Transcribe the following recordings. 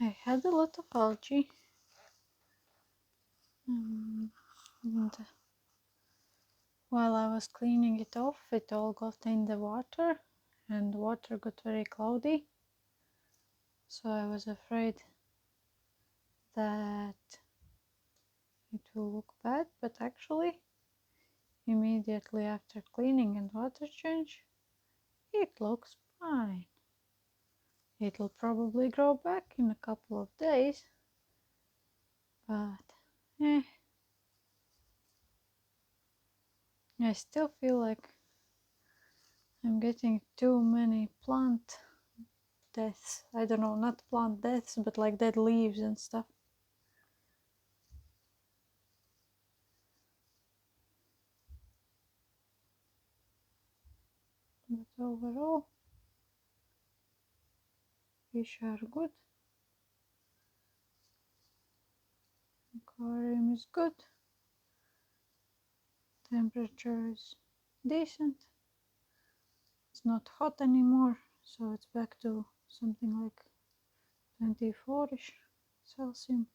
I had a lot of algae, and while I was cleaning it off, it all got in the water, and the water got very cloudy, so I was afraid that it will look bad, but actually immediately after cleaning and water change, it looks fine. It'll probably grow back in a couple of days, but I still feel like I'm getting too many plant deaths. I don't know, not plant deaths, but like dead leaves and stuff. But overall, fish are good. Aquarium is good. Temperature is decent. It's not hot anymore, so it's back to something like 24ish Celsius.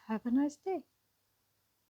Have a nice day.